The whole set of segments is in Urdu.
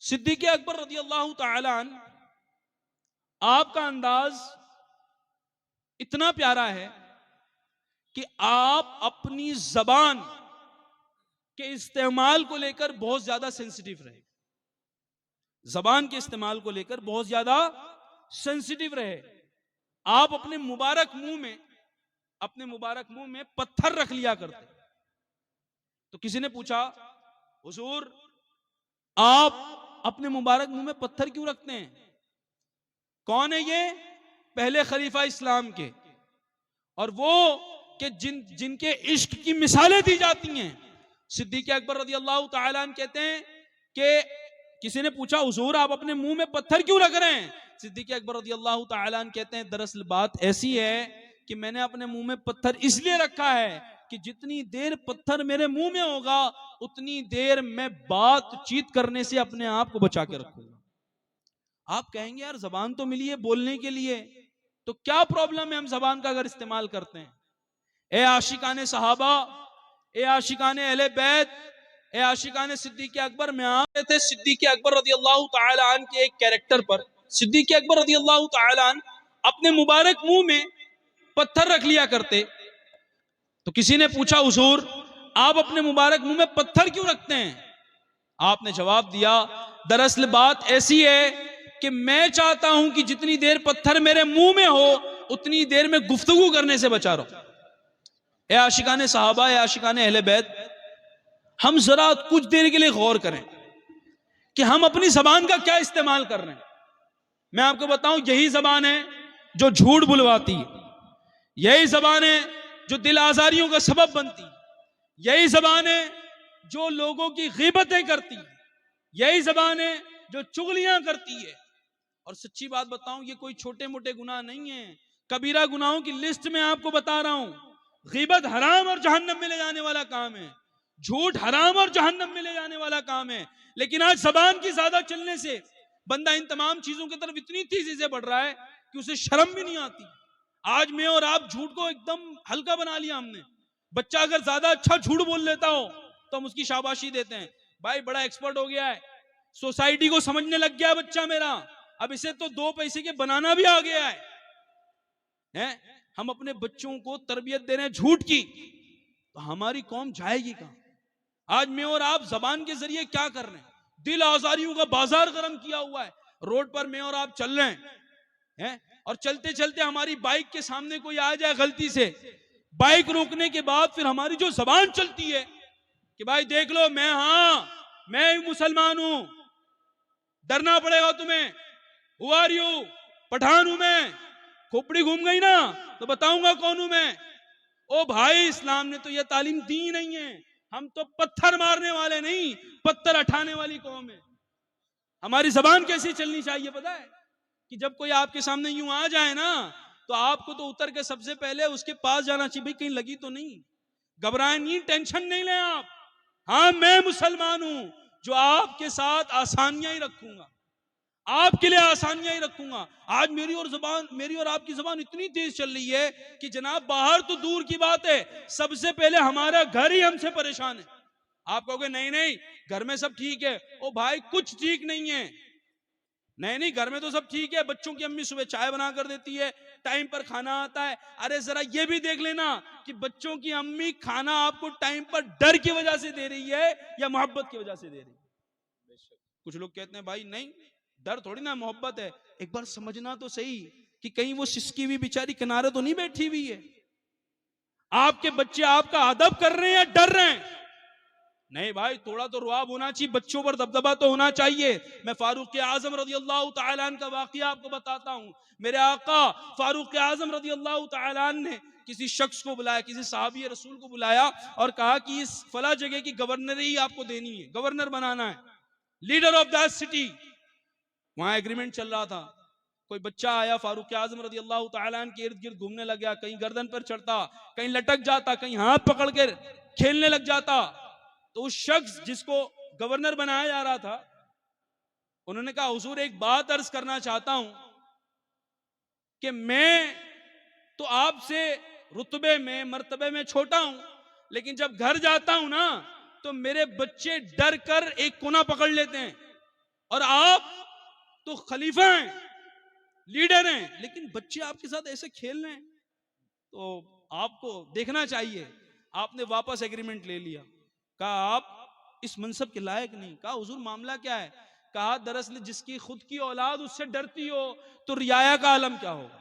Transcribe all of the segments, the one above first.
صدیق اکبر رضی اللہ تعالی عنہ، آپ کا انداز اتنا پیارا ہے کہ آپ اپنی زبان کے استعمال کو لے کر بہت زیادہ سینسٹیو رہے. زبان کے استعمال کو لے کر بہت زیادہ سینسٹیو رہے. آپ اپنے مبارک منہ میں پتھر رکھ لیا کرتے. تو کسی نے پوچھا، حضور آپ اپنے مبارک منہ میں پتھر کیوں رکھتے ہیں؟ کون ہے یہ؟ پہلے خلیفہ اسلام کے، اور وہ کہ جن کے عشق کی مثالیں دی جاتی ہیں. صدیق اکبر رضی اللہ تعالیٰ عنہ کہتے ہیں کہ کسی نے پوچھا، حضور آپ اپنے منہ میں پتھر کیوں رکھ رہے ہیں؟ صدیق اکبر رضی اللہ تعالیٰ عنہ کہتے ہیں دراصل بات ایسی ہے کہ میں نے اپنے منہ میں پتھر اس لیے رکھا ہے کہ جتنی دیر پتھر میرے منہ میں ہوگا اتنی دیر میں بات چیت کرنے سے اپنے آپ کو بچا کے رکھوں گا. آپ کہیں گے یار زبان تو ملی ہے بولنے کے لیے، تو کیا پرابلم ہے ہم زبان کا اگر استعمال کرتے ہیں؟ اے عاشقان صحابہ، اے عاشقان اہل بیت، اے عاشقان صدیق اکبر، میں آتے تھے صدیق اکبر رضی اللہ تعالی عنہ کے ایک کیریکٹر پر. صدیق اکبر رضی اللہ تعالی عنہ اپنے مبارک منہ میں پتھر رکھ لیا کرتے. تو کسی نے پوچھا، حضور آپ اپنے مبارک منہ میں پتھر کیوں رکھتے ہیں؟ آپ نے جواب دیا، دراصل بات ایسی ہے کہ میں چاہتا ہوں کہ جتنی دیر پتھر میرے منہ میں ہو اتنی دیر میں گفتگو کرنے سے بچا رہا ہوں. اے عاشقان صحابہ، اے عاشقان اہل بیت، ہم ذرا کچھ دیر کے لیے غور کریں کہ ہم اپنی زبان کا کیا استعمال کر رہے ہیں. میں آپ کو بتاؤں، یہی زبان ہے جو جھوٹ بلواتی ہے، یہی زبان ہے جو دل آزاریوں کا سبب بنتی ہے، یہی زبان ہے جو لوگوں کی غیبتیں کرتی ہے، یہی زبان ہے جو چغلیاں کرتی ہے. اور سچی بات بتاؤں، یہ کوئی چھوٹے موٹے گناہ نہیں ہیں، کبیرہ گناہوں کی لسٹ میں آپ کو بتا رہا ہوں. غیبت حرام اور جہنم میں لے جانے والا کام ہے، جھوٹ حرام اور جہنم میں لے جانے والا کام ہے. لیکن آج زبان کی زیادہ چلنے سے بندہ ان تمام چیزوں کی طرف اتنی تیزی سے بڑھ رہا ہے کہ اسے شرم بھی نہیں آتی. آج میں اور آپ جھوٹ کو ایک دم ہلکا بنا لیا ہم نے. بچہ اگر زیادہ اچھا جھوٹ بول لیتا ہو تو ہم اس کی شاباشی دیتے ہیں، بھائی بڑا ایکسپرٹ ہو گیا ہے، سوسائٹی کو سمجھنے لگ گیا بچہ میرا، اب اسے تو 2 پیسے کے بنانا بھی آ گیا ہے. ہم اپنے بچوں کو تربیت دے رہے ہیں جھوٹ کی، تو ہماری قوم جائے گی کہاں؟ آج میں اور آپ زبان کے ذریعے کیا کر رہے ہیں؟ دل آزاریوں کا بازار گرم کیا ہوا ہے. روڈ پر میں اور آپ چل رہے ہیں اور چلتے چلتے ہماری بائک کے سامنے کوئی آ جائے غلطی سے، بائک روکنے کے بعد پھر ہماری جو زبان چلتی ہے کہ بھائی دیکھ لو میں مسلمان ہوں، ڈرنا پڑے گا تمہیں، ہو آر یو، پٹھان ہوں میں، کھوپڑی گھوم گئی نا تو بتاؤں گا کون ہوں میں. او بھائی، اسلام نے تو یہ تعلیم دی نہیں ہے. ہم تو پتھر مارنے والے نہیں، پتھر اٹھانے والی قوم ہے. ہماری زبان کیسی چلنی چاہیے پتہ ہے؟ کہ جب کوئی آپ کے سامنے یوں آ جائے نا تو آپ کو تو اتر کے سب سے پہلے اس کے پاس جانا چاہیے، بھائی کہیں لگی تو نہیں. گھبرائیں نہیں، ٹینشن نہیں لیں آپ. ہاں میں مسلمان ہوں جو آپ کے ساتھ آسانیاں ہی رکھوں گا، آپ کے لیے آسانیاں ہی رکھوں گا. آج میری اور آپ کی زبان اتنی تیز چل رہی ہے کہ جناب باہر تو دور کی بات ہے، سب سے پہلے ہمارا گھر ہی ہم سے پریشان ہے. آپ کہو گے نہیں گھر میں سب ٹھیک ہے. او بھائی کچھ ٹھیک نہیں ہے. نہیں گھر میں تو سب ٹھیک ہے، بچوں کی امی صبح چائے بنا کر دیتی ہے، ٹائم پر کھانا آتا ہے. ارے ذرا یہ بھی دیکھ لینا کہ بچوں کی امی کھانا آپ کو ٹائم پر ڈر کی وجہ سے دے رہی ہے یا محبت کی وجہ سے دے رہی ہے. کچھ لوگ کہتے ہیں بھائی نہیں، ڈر تھوڑی نا محبت ہے. ایک بار سمجھنا تو صحیح کہ کہیں وہ سسکی ہوئی بیچاری کنارے تو نہیں بیٹھی ہوئی ہے. آپ کے بچے آپ کا ادب کر رہے ہیں یا ڈر رہے ہیں؟ نہیں بھائی، تھوڑا تو رعب ہونا چاہیے، بچوں پر دبدبہ تو ہونا چاہیے. میں فاروق اعظم رضی اللہ تعالیٰ عنہ کا واقعہ آپ کو بتاتا ہوں. میرے آقا فاروق اعظم رضی اللہ تعالیٰ عنہ نے کسی شخص کو بلایا، کسی صحابی رسول کو بلایا اور کہا کہ اس فلاں جگہ کی گورنری آپ کو دینی ہے، گورنر بنانا ہے، لیڈر آف دیٹ سٹی. وہاں ایگریمنٹ چل رہا تھا. کوئی بچہ آیا فاروق اعظم رضی اللہ تعالیٰ عنہ کے ارد گرد گھومنے لگ گیا، کہیں گردن پر چڑھتا، کہیں لٹک جاتا، کہیں ہاتھ پکڑ کر کھیلنے لگ جاتا. تو اس شخص جس کو گورنر بنایا جا رہا تھا، انہوں نے کہا حضور ایک بات عرض کرنا چاہتا ہوں کہ میں تو آپ سے رتبے میں مرتبے میں چھوٹا ہوں، لیکن جب گھر جاتا ہوں نا تو میرے بچے ڈر کر ایک کونا پکڑ لیتے ہیں اور آپ تو خلیفہ ہیں، لیڈر ہیں، لیکن بچے آپ کے ساتھ ایسے کھیل رہے ہیں، تو آپ کو دیکھنا چاہیے. آپ نے واپس ایگریمنٹ لے لیا، کہا آپ اس منصب کے لائق نہیں. کہا حضور معاملہ کیا ہے؟ کہا دراصل جس کی خود کی اولاد اس سے ڈرتی ہو تو رعایا کا عالم کیا ہوگا.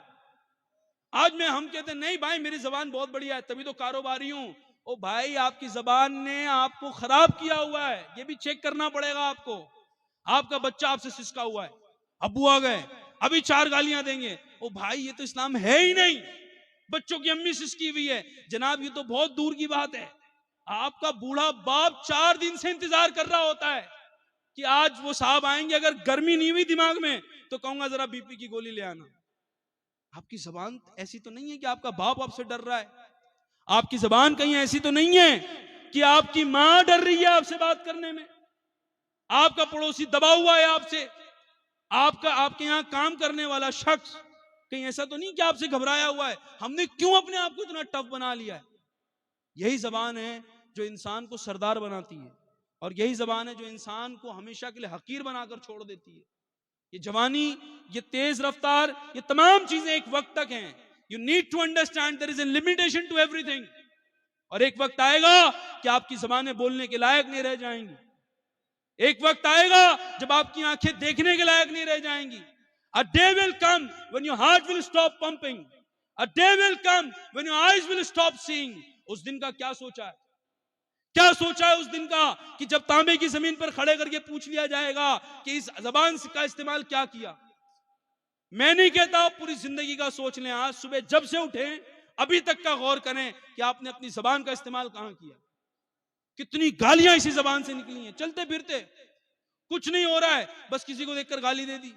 آج ہم کہتے ہیں نہیں بھائی میری زبان بہت بڑھیا ہے تبھی تو کاروباری ہوں. او بھائی آپ کی زبان نے آپ کو خراب کیا ہوا ہے، یہ بھی چیک کرنا پڑے گا آپ کو. آپ کا بچہ آپ سے سسکا ہوا ہے، ابو آ گئے ابھی 4 گالیاں دیں گے. او بھائی یہ تو اسلام ہے ہی نہیں، بچوں کی امی سسکی ہوئی ہے. جناب یہ تو بہت دور کی بات ہے. آپ کا بوڑھا باپ 4 دن سے انتظار کر رہا ہوتا ہے کہ آج وہ صاحب آئیں گے، اگر گرمی نہیں ہوئی دماغ میں تو کہوں گا ذرا بی پی کی گولی لے آنا. آپ کی زبان ایسی تو نہیں ہے کہ آپ کا باپ آپ سے ڈر رہا ہے. آپ کی زبان کہیں ایسی تو نہیں ہے کہ آپ کی ماں ڈر رہی ہے آپ سے بات کرنے میں، آپ کا پڑوسی دبا ہوا ہے آپ سے، آپ کے یہاں کام کرنے والا شخص کہیں ایسا تو نہیں کہ آپ سے گھبرایا ہوا ہے. ہم نے کیوں اپنے آپ کو اتنا ٹف بنا لیا ہے؟ یہی زبان ہے جو انسان کو سردار بناتی ہے، اور یہی زبان ہے جو انسان کو ہمیشہ کے لیے حقیر بنا کر چھوڑ دیتی ہے. یہ جوانی، یہ تیز رفتار، یہ تمام چیزیں ایک وقت تک ہیں. You need to understand there is a limitation to everything. اور ایک وقت آئے گا کہ آپ کی زبانیں بولنے کے لائق نہیں رہ جائیں گی. ایک وقت آئے گا جب آپ کی آنکھیں دیکھنے کے لائق نہیں رہ جائیں گی. A day will come when your heart will stop pumping. A day will come when your eyes will stop seeing. اس دن کا کیا سوچا ہے؟ کیا سوچا ہے اس دن کا کہ جب تانبے کی زمین پر کھڑے کر کے پوچھ لیا جائے گا کہ اس زبان کا استعمال کیا کیا؟ میں نہیں کہتا پوری زندگی کا سوچ لیں، آج صبح جب سے اٹھیں ابھی تک کا غور کریں کہ آپ نے اپنی زبان کا استعمال کہاں کیا. کتنی گالیاں اسی زبان سے نکلی ہیں چلتے پھرتے. کچھ نہیں ہو رہا ہے، بس کسی کو دیکھ کر گالی دے دی،